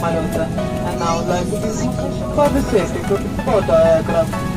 Самолета. Now like for the safety to for the aircraft.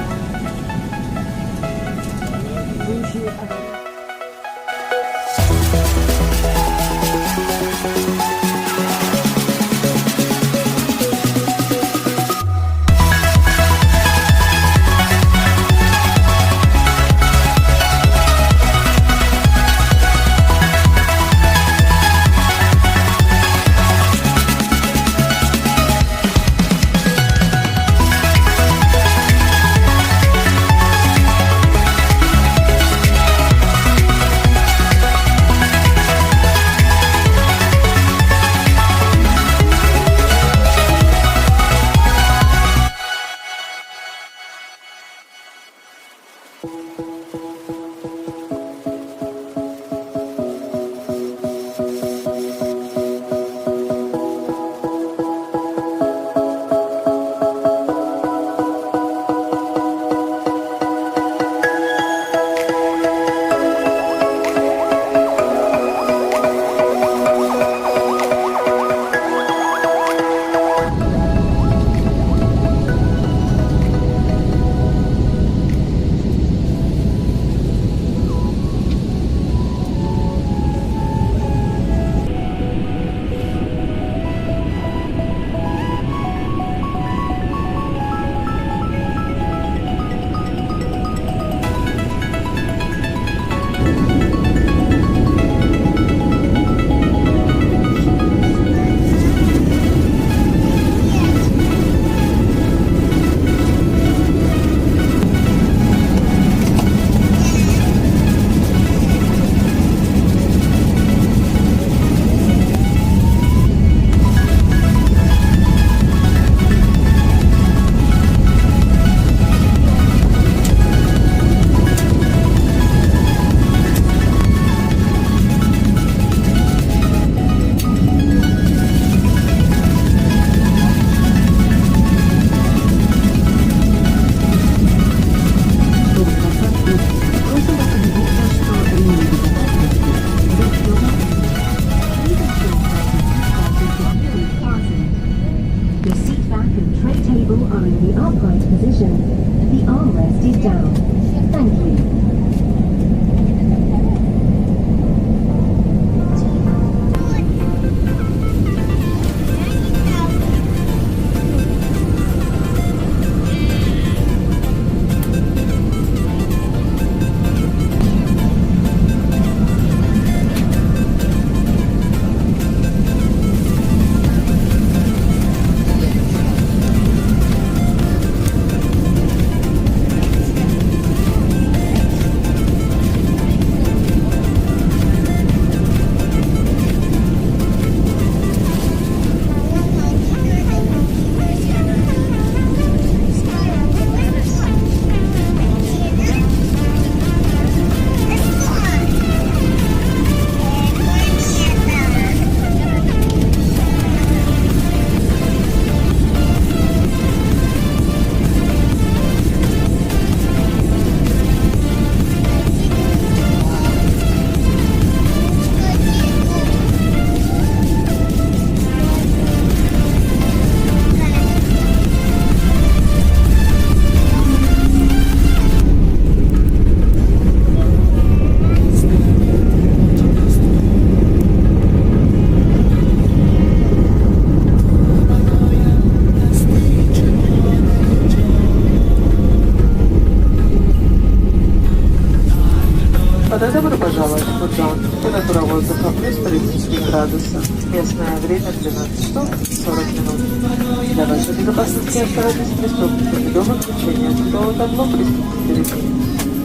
воздуха плюс 33 градуса. Местное время 12 часов 40 минут. Для вашей безопасности осторожность преступников. До выключения судового табло преступных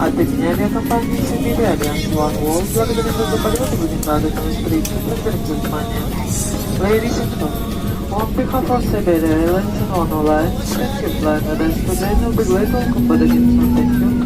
от имени авиакомпании Сибирь Альянс One World благодарим вас за полет и будем рады новостей. Благодарим за внимание. Ladies and gentlemen, on behalf of Siberia Airlines and One Alliance, thank you, flight attendants. Today will be late. Welcome, but again, so thank you.